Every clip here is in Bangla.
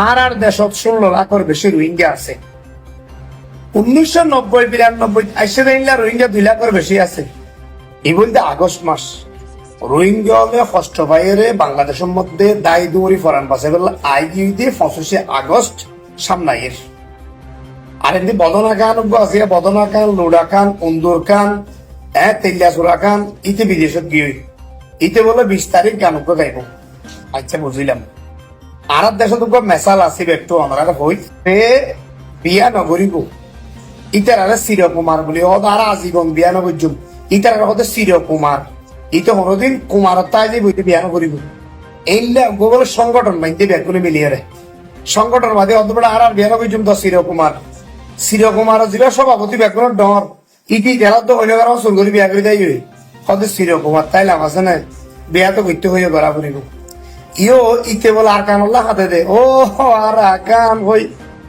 আর দেশত 16 লাখের বেশি রোহিঙ্গা আছে। 1990-92 আইসে দেখলা রোহিঙ্গা 2 লাখের বেশি আছে। এই বলতে আগস্ট মাস রোহিঙ্গা হলে ষষ্ঠ ভাইয়েরে বাংলাদেশের মধ্যে দায় দৌড়ি ফরান পাশে বলল আইগি দিয়ে 25 আগস্ট সামনাইয়ের। আর এমনি বদনা খান আছে, বদনা খান, লোডা খান, উন্দুর খান, তেলিয়াসুরা খান ইতে বিদেশত গিয়ে ইতে বলে 20 তারিখ গান গাইব। আচ্ছা বুঝিলাম। আর দেশত মেসাল আসিব একটু আমরা হই বিয়া নগরিব ইতার আর চিরকুমার বলি আর আজীবন বিয়া নগর ইতার হতে চিরকুমার ইতে হরদিন কুমারতায় যে বইতে বিয়া নগরিব এইলা বলে সংগঠন মাইতে বিয়া করে মিলিয়ে সংগঠন বাদে অত বড় আর বিয়া নগর তো চিরকুমার চিরকুমার জিলা সভাপতি ব্যাকরণ ডর ইতি জেলা তো হইলে শুরু করে বিয়া করে দেয় হতে চিরকুমার তাই লাভ আছে না বিয়া তো করতে হয়ে গড়া করিব ইও ইতে বলে আর কানুল্লাহ হাতে দে ও আর কান হই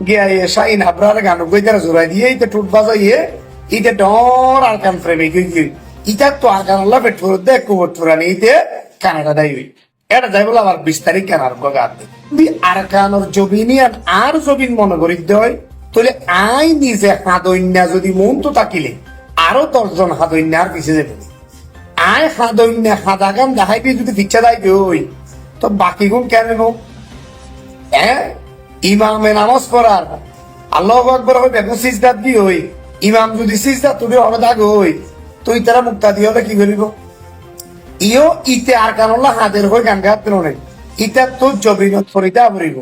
গিয়া শাহিন আবরার গান গইতারা জোড়াই দিয়ে ইতে টুট বাজাইয়ে ইতে ডর আর কান প্রেমিক ইটা তো আর কানুল্লাহ পেট ফুর দে কুবট ফুরানি ইতে কানাডা দাই এটা যাই বলে আবার 20 তারিখ কানার গাত আর কানোর জবিনিয়ান আর জবিন মনে করি দেয় তাহলে আই নিজে হাদন্যা যদি মন তো তাকিলে আরো 10 জন হাদন্যা আর পিছিয়ে যাবে আয় হাদন্যা হাদা গান দেখাইবি যদি পিছা দেয় ওই তো বাকি গুণ কেন ইমামে নামাজ পড়ার আল্লাহু আকবার হই বেগম সিজদাত দি হই ইমাম যদি সিজদাত তুই হবে দাগ হই তুই তারা মুক্তা দিয়ে হলে কি করিব ইও ইতে আর কানুল্লাহ হাদের হই গান গাত নয় ইটা তো জবিনত ফরিদা পড়িব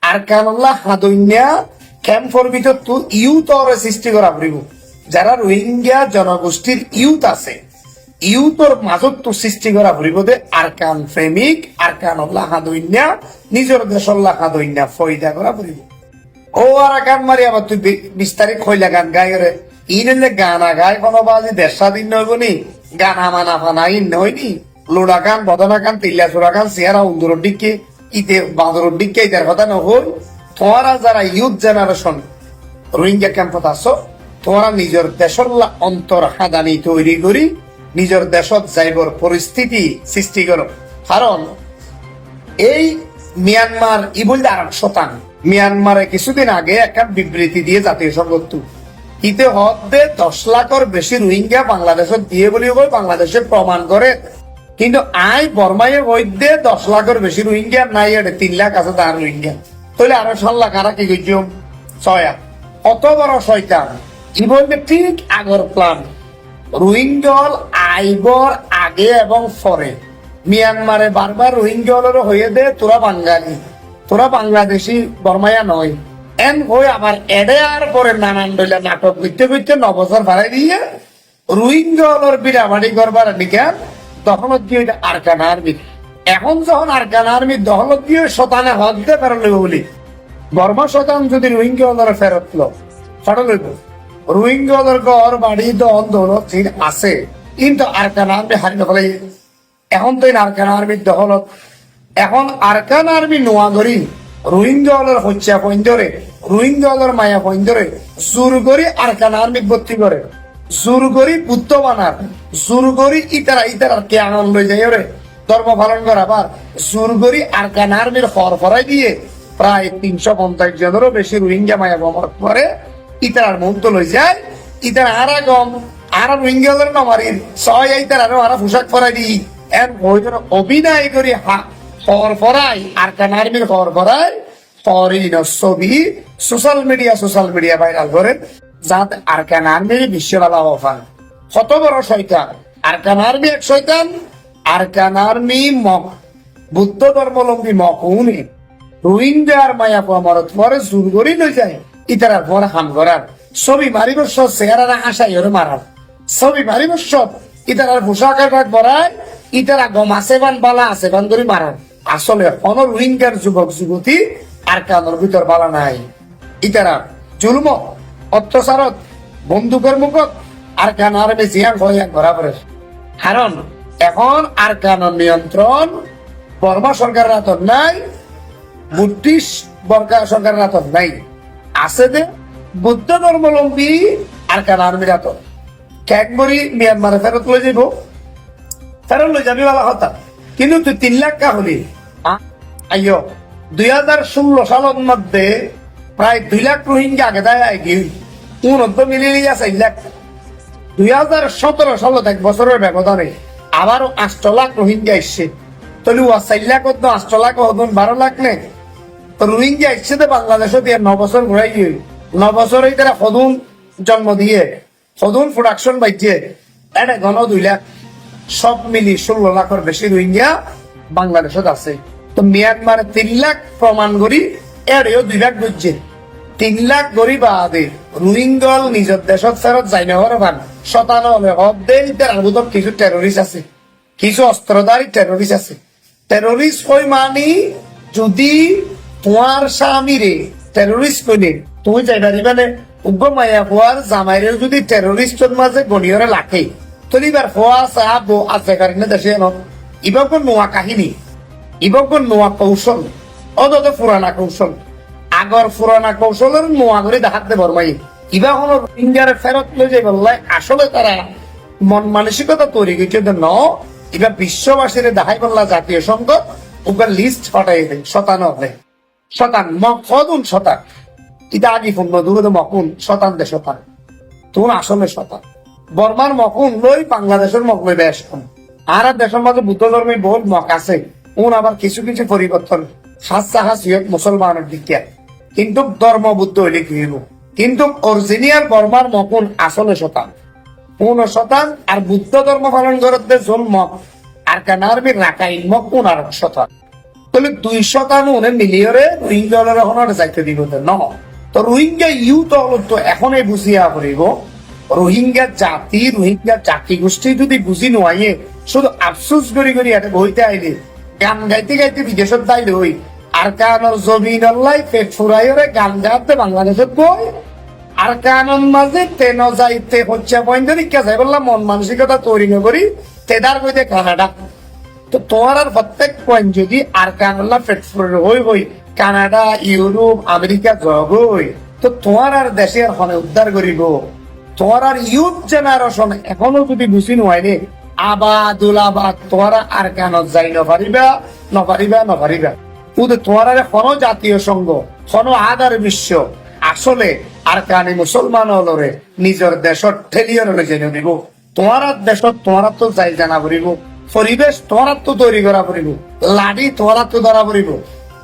আর কানুল্লাহ হাদন্যা ক্যাম্প ফর ভিতর তো ইউথ আর সৃষ্টি করা পড়িব যারা রোহিঙ্গা জনগোষ্ঠীর ইউথ আছে ইউথর মাজত তো সৃষ্টি করা পড়িব দে আরকান প্রেমিক আরকানুল্লাহ হাদন্যা নিজের দেশল্লাহ হাদন্যা ফয়দা করা পড়িব ও আর গান মারি আবার তুই 20 তারিখ হইলা গান গাই রে ইনলে গানা গায় কোনো বাজি দেড় স্বাধীন নইব নি গানা মানা ফানা ইন হয়নি লোডা গান বদনা গান তিল্লাচুরা গান সিয়ারা উন্দুরের দিকে ইতে বাঁদরের দিকে ইতার কথা নহল তোমরা যারা ইউথ জেনারেশন রোহিঙ্গা ক্যাম্পত আছো তোমরা নিজের দেশল্লাহ অন্তর হাদানি তৈরি করি নিজের দেশত যাইবর পরিস্থিতি সৃষ্টি করো কারণ এই মিয়ানমার ই বলতে আর শতান মিয়ানমারে কিছুদিন আগে একটা বিবৃতি দিয়ে জাতীয় সংঘ ইতে হতে 10 লাখের বেশি রোহিঙ্গা বাংলাদেশত দিয়ে বলি বাংলাদেশে প্রমাণ করে কিন্তু আই বর্মায় বৈদ্যে 10 লাখের বেশি রোহিঙ্গা নাই 3 লাখ আছে তার রোহিঙ্গা তাহলে আরো 7 লাখ আর কি করছিলাম ছয়া অত বড় শয়তান ই বলতে ঠিক আগর প্ল্যান রোহিঙ্গল আইবর আগে এবং পরে মিয়ানমারে বারবার রোহিঙ্গলের হয়ে দে তোরা বাঙালি তোরা বাংলাদেশি বর্মায়া নয় এন হয়ে আবার এডে আর পরে নানান দইলা নাটক করতে করতে 9 বছর ভাড়াই দিয়ে রোহিঙ্গলের বিরাবাড়ি করবার নিকান দখলত দিয়ে আরকান আর্মি এখন যখন আরকান আর্মি দখলত দিয়ে শতানে হক দিতে ফেরত লইব বলি বর্মা শতান যদি রোহিঙ্গলের ফেরত ফটো লইব রোহিঙ্গলের ঘর বাড়ি দন দৌলত আছে কিন্তু আরকান আর্মি হারিয়ে ফেলে এখন তো আরকান আর্মির দখলত এখন আরকান আর্মি নোয়া ধরি রোহিঙ্গলের হত্যা পয়েন্টরে রোহিঙ্গলের মায়া পয়েন্টরে জোর করি আরকান আর্মি ভর্তি করে জোর করি বুদ্ধ বানার জোর করি ইতারা কে আনন্দ লই যাই রে ধর্ম পালন করা আবার জোর করি আরকান আর্মির ফরাই দিয়ে প্রায় 350 জনেরও বেশি রোহিঙ্গা মায়া বমর করে ইতার মন তো লই যায় ইতার আর গম আর রোহিঙ্গলের নমারির ছয় ইতার আর পোশাক ফরাই দি এর অভিনয় করি খবর ফরাই আর কানার্মির খবর ফরাই ফরিন ছবি সোশ্যাল মিডিয়া ভাইরাল করেন যাতে আর কানার্মির বিশ্ববালা অফার কত বড় শয়তান আর কানার্মি এক শয়তান আর কানার্মি বুদ্ধ ধর্মাবলম্বী মকুনি রোহিঙ্গার মায়া মরত পরে জোর করি লই যায় ইতারার পরে হাম করার ছবি মারিব সব চেহারা আশাই ওরে মারার ছবি মারিব সব ইতারার পোশাক আশাক বরায় ইতারা গম আছেবান বালা আছেবান ধরে মারার আসলে অন রোহিঙ্গার যুবক যুবতী আর কানোর ভিতর বালা নাই ইতারা জুলুম অত্যাচারত বন্দুকের মুখত আর কানার জিয়ান ভয়ান ধরা পড়ে কারণ এখন আর কানোর নিয়ন্ত্রণ বর্মা সরকারের হাতত নাই ব্রিটিশ সরকারের হাতত নাই আছে দে বুদ্ধ ধর্মাবলম্বী আর কান আর্মির হাতত ক্যাকবরি মিয়ানমারে ফেরত লই যাইব ফেরত লই যাবি বলা কথা কিন্তু তুই 3 লাখ কা হলি আইয়ো 2016 সালের মধ্যে প্রায় 2 লাখ রোহিঙ্গা আগে দেয় গিয়ে 29 4 লাখ। 2017 সালত 1 বছরের ব্যবধানে আবারও 8 লাখ রোহিঙ্গা এসছে। তাহলে 4 লাখ 8 লাখ 12 লাখ নেই। তো রোহিঙ্গা এসছে তো বাংলাদেশে দিয়ে 9 বছর ঘুরাই গিয়ে 9 বছরেই তারা সদুন জন্ম দিয়ে সদুন প্রোডাকশন বাইছে এটা ঘন 2 লাখ। সব মিলি 16 লাখের বেশি রোহিঙ্গা বাংলাদেশত আছে। তো মিয়ানমারে 3 লাখ প্রমাণ করি এরও 2 লাখ বুঝছে। 3 লাখ গরিব আদে রোহিঙ্গল নিজের দেশত ফেরত যাই না হওয়ার ভান শতানো হলে অর্ধেক তার ভিতর কিছু টেরোরিস্ট আছে, কিছু অস্ত্রধারী টেরোরিস্ট আছে। টেরোরিস্ট কই মানি যদি তোমার স্বামীরে টেরোরিস্ট কইলে তুমি যাই পারিবা নে উগ্র মায়া হওয়ার জামাইরেও যদি টেরোরিস্টের মাঝে গণিয়রে লাখে তলিবার হওয়া সাহাব আছে কারণে দেশে ন ইবা কোন নোয়া কাহিনী, ইবা কোন নোয়া কৌশল, অত পুরানা কৌশল। আগর পুরানা কৌশলের নোয়া করে দেখাতে বরমাই ইবা কোন রোহিঙ্গার ফেরত লয়ে যাই বললাই আসলে তারা মন মানসিকতা তৈরি করছে ন ইবা বিশ্ববাসীর দেখাই বললা জাতীয় সংঘ ওগুলো লিস্ট হটাই দেয় শতানো হবে শতান মকদুন শতান ইটা আগে ফোন দূরে তো মকুন শতান দে শতান তুমি আসলে শতান বর্মার মকুন লই বাংলাদেশের মক লই বেশ কম। আর দেশের মাঝে বুদ্ধ ধর্মী বহুত মক আছে উন আবার কিছু কিছু পরিবর্তন হাস মুসলমানের দিকে কিন্তু ধর্ম বুদ্ধ হইলে কি হইব কিন্তু অরিজিনাল বর্মার মকুন আসলে শতান 5 আর বুদ্ধ ধর্ম পালন করতে জন মক আর কানারবি রাখাইন মক 15 তাহলে 200 মিলিয়রে রোহিঙ্গা এখন যাইতে দিব ন। তো রোহিঙ্গা ইউথ তো এখনই বুঝিয়া করিব রোহিঙ্গা জাতি গোষ্ঠী যদি বুঝি নোয়াইয়ে শুধু আফসোস করি করি এটা বইতে আইলে গান গাইতে গাইতে বিদেশত দাইলে হই আর কারণ জমিন আল্লাহ পেট ফুরাইরে গান গাইতে বাংলাদেশত বই আর কারণ মাঝে তেন যাইতে হচ্ছে পয়েন্ট কে যাই বললাম মন মানসিকতা তৈরি করি তেদার কইতে কানাডা। তো তোমার আর প্রত্যেক পয়েন্ট যদি আর কানাডা পেট ফুরে হই কানাডা ইউরোপ আমেরিকা জগ হই তো তোমার আর দেশে আর হনে উদ্ধার করিব। তোমার আর ইউথ জেনারেশন এখনো যদি বুঝি নয় আবাদ তোমরা আর কেন যাই নপারিবা কিন্তু তোমার এখনো জাতীয় সংঘ কোনো আদার বিশ্ব আসলে আর কানি মুসলমান হলরে নিজের দেশত ঠেলিয়ে জেনে দিব। তোমার দেশত তোমার তো যাই জানা পড়িব, পরিবেশ তোমার তো তৈরি করা পড়িব, লাঠি তোমার তো ধরা পড়িব।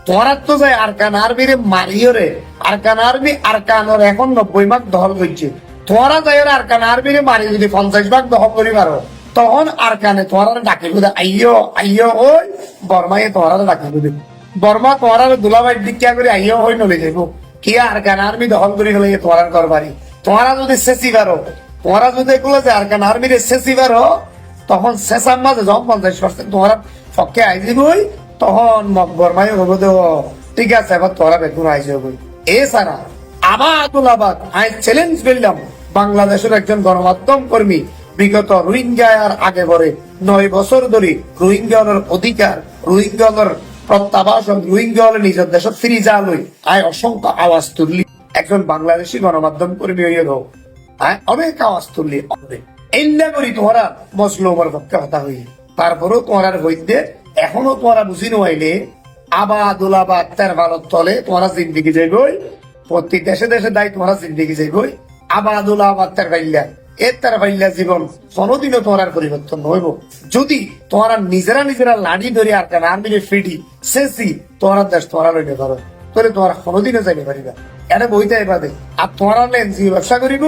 তোমার তো যাই আর কান আর্মিরে মারিয়রে আর কান আর্মি আর কানর এখন 90 ভাগ দখল করছে। তোমারা যাই আর কান আর্মিরে মারি যদি 50 ভাগ দখল করি পারো তখন আর কানে তোমার ডাকি বুঝে আইয় ওই বর্মায় তোমার ডাকি বুঝে বর্মা তোমার দুলাবাই দিকা করে আইয় হই নলে যাইব কি আর কান আর্মি দখল করে গেলে তোমার করবারি। তোমারা যদি শেষি পারো তোমারা যদি এগুলো যে আর কান আর্মিরে শেষি পারো তখন শেষার মাঝে যখন 50% তোমার পক্ষে আই দিবই তখন বর্মাই হবো তো ঠিক আছে এবার তোরা বেগুন আইসে হবো। এছাড়া আবাদ আমি চ্যালেঞ্জ করলাম বাংলাদেশের একজন গণমাধ্যম কর্মী বিগত রোহিঙ্গার আগে পরে 9 বছর ধরে রোহিঙ্গার অধিকার রোহিঙ্গার প্রত্যাবাসন রোহিঙ্গা নিজের দেশ ফিরি যা লই আয় অসংখ্য আওয়াজ তুললি একজন বাংলাদেশি গণমাধ্যম কর্মী হইয়ে হোক অনেক আওয়াজ তুললি অনেক এন্ডা করি তোমারা মজলুমের পক্ষে কথা হই তারপরেও তোমার হইতে এখনো তোমরা বুঝি নাইলে আবাদ তার ভারত তলে তোমরা জিন্দিগি যাইবই প্রতি দেশে দেশে দায়ী তোমরা জিন্দিগি যাইবই আবাদ তার ভাইল্লা এর তার ভাইল্লা জীবন কোনোদিনও তোমার পরিবর্তন হইব যদি তোমরা নিজেরা লাড়ি ধরে আর কেন আর্মিরে ফিডি শেষি তোমরা দেশ তোমরা লইতে পারো তাহলে তোমরা কোনোদিনও যাইতে পারিবা এটা বইতে বাদে। আর তোমরা এনজিও ব্যবসা করিব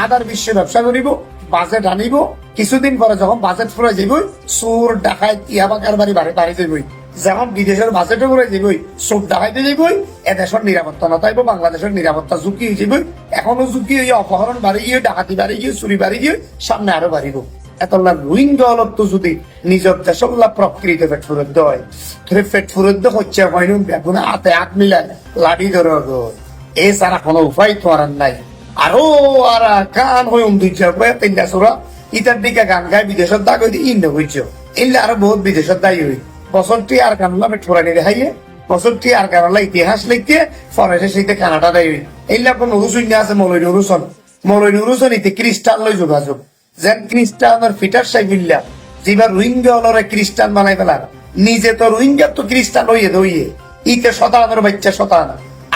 আদার বিশ্বে ব্যবসা করিব বাজেট আনিব কিছুদিন পরে যখন বাজেট ফুরাই যাবই চোর ডাকাত ইয়াবা কারবারি বাড়ি যাবই যখন বিদেশের বাজেটে ফুরাই যাবই চোর ডাকাইতে যাবই এ দেশের নিরাপত্তা নথাইব বাংলাদেশের নিরাপত্তা ঝুঁকি হয়ে যাবই এখনো ঝুঁকি হয়ে অপহরণ বাড়ি গিয়ে ডাকাতি বাড়ি গিয়ে চুরি বাড়ি গিয়ে সামনে আরো বাড়িব। এতলা রোহিঙ্গা অলপ যদি নিজের দেশগুলা প্রকৃতি পেট ফুরত হয় তাহলে পেট ফুরত হচ্ছে হয়নি বেগুনে হাতে হাত মিলায় লাঠি ধরে এছাড়া কোনো উপায় তো আর নাই। আরো আর গান হয়ে তিনটা চোরা ইটার দিকে গান গাই বিদেশের দাগ হইতে ইন্ড হইছে এলে আরো বহুত বিদেশের দায়ী হই বছরটি আর কানলা ঠোরানি দেখাইয়ে বছরটি আর কানলা ইতিহাস লিখতে ফরেস্টের সেইতে কানাডা দেয় এইলা কোন নুরুসুন আছে মৌলই নুরুসন ইতে খ্রিস্টান লই যোগাযোগ যেন খ্রিস্টানের ফিটার সাইবিল্লা যেবার রোহিঙ্গা হলরে খ্রিস্টান বানাই ফেলার নিজে তো রোহিঙ্গা তো খ্রিস্টান হইয়ে ইতে শতানের বাচ্চা শতান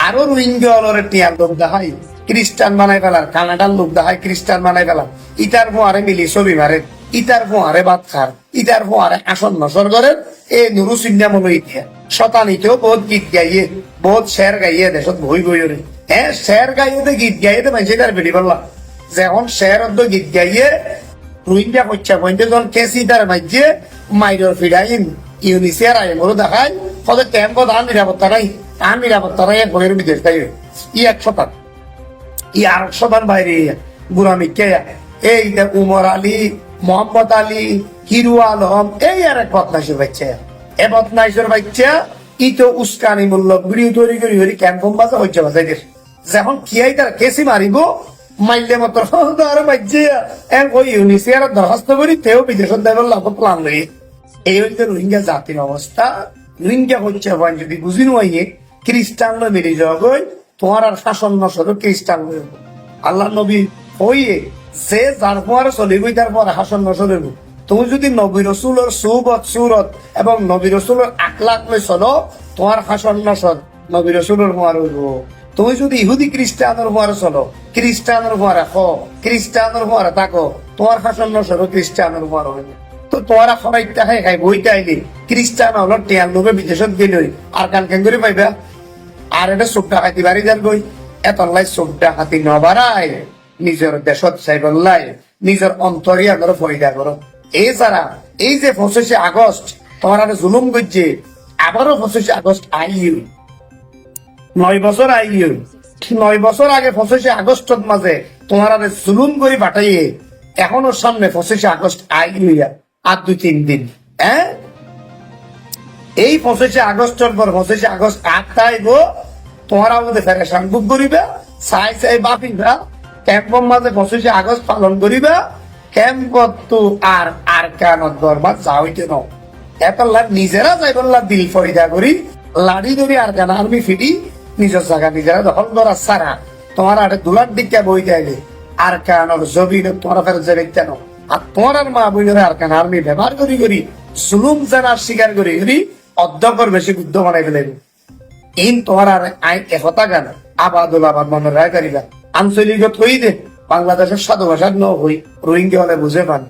আরো রোহিঙ্গা হলরে টিয়ার লোক দেখাই খ্রিস্টান বানাই ফেলার কানাডার লোক দেখাই খ্রিস্টান বানাই ফেলার ইটার ফোয়ারে মিলি ছবি মারে ইটার ফোয়ারে ভাত খার ইটার ফোয়ারে আসন নসর করে এ নুরু সিন্নামলো ইতিহাস শতানিতেও বহুত গীত গাইয়ে বহুত শের গাইয়ে দেশত বই বইরে হ্যাঁ শের গাইয়ে গীত গাইয়ে মানুষ তার বেড়ি পারলাম যখন শের গীত গাইয়ে রোহিঙ্গা কচ্ছা পয়েন্টে যখন কেসি তার মাঝে মাইরর ফিরাইন ইউনিসিয়ার আইন ওরা দেখায় ফলে ক্যাম্প আর নিরাপত্তা নাই আর নিরাপত্তা নাই ঘরের বিদেশ তাই ই 100 ই 800 বাইরে বুড়া মিকে এই উমর আলী মোহাম্মদ আলী হিরু আলম এই আর এক বদমাইশের বাচ্চা এ বদমাইশের বাচ্চা ই তো উস্কানি মূল্য ভিডিও তৈরি করি হরি ক্যাম্প বাজা হচ্ছে বাজাই যখন কিয়াই তার কেসি মারিব মাইলে মতো আর বাচ্চা ওই ইউনিসিয়ার দরখাস্ত করি তেও বিদেশত দেবেন লাভ প্লান লই এই হচ্ছে রোহিঙ্গা জাতির অবস্থা রোহিঙ্গা হচ্ছে যদি বুঝি নয় খ্রিস্টান মেরে যাওয়া গই তোমার আর শাসন নসর খ্রিস্টান আল্লাহ নবী হইয়ে যে যার পর চলিবই তার পর শাসন নসরিব তুমি যদি নবী রসুলের সুবত সুরত এবং নবী রসুলের আকলাক লই চলো তোমার শাসন নসর নবী রসুলের হওয়ার হইব তুমি যদি ইহুদি খ্রিস্টানের হওয়ারে চলো খ্রিস্টানের হওয়ারে খ খ্রিস্টানের হওয়ারে থাকো তোমার শাসন নসর খ্রিস্টানের হওয়ার হইবে তো তোরা সবাই খাই খাই বইটা আইলি খ্রিস্টান হলো টিয়ার লোকে বিদেশত গেলই আর কান কেন করে পাইবা আর এটা চোখটা হাতি বাড়ি যান গই এত লাই চোখটা হাতি নবারাই নিজের দেশত চাইবলাই নিজের অন্তরিয়া করো ফয়দা করো এই যারা এই যে 25 আগস্ট তোমার আর জুলুম করছে আবারও 25 আগস্ট আইল 9 বছর আইল 9 বছর আগে 25 আগস্টের মাঝে তোমার আর জুলুম করে পাঠাইয়ে এখনো সামনে 25 আগস্ট আইল আর 2-3 দিন হ্যাঁ এই 25 আগস্টের পর 25 আগস্ট 8 তাইব তোমরা আমাদের ফেরেশান বুক করিবা চাই বাপিবা ক্যাম্পর মাঝে 25 আগস্ট পালন করিবা ক্যাম্প তো আর কানত দরবার যাওইতে ন এত নিজেরা যাই বললা দিল ফয়দা করি লাড়ি ধরি আর কান আর্মি ফিটি নিজের জায়গা নিজেরা দখল করা সারা তোমার আর দুলার দিকে বই যাইলে আর কানর জবিন তোমরা ফের যাবে কেন আর তোমার মা বইনের আর কান আর্মি ব্যবহার করি করি জুলুম জানার স্বীকার করি করি অধ্যক্ষর বেশি বুদ্ধ বানাই ফেলে ইন তোমার আর আইন একতা গান আবাদুল আবাদ মনে রায় করিবা আঞ্চলিকত হই দে বাংলাদেশের সাধু ভাষা ন হই রোহিঙ্গা হলে বুঝে পান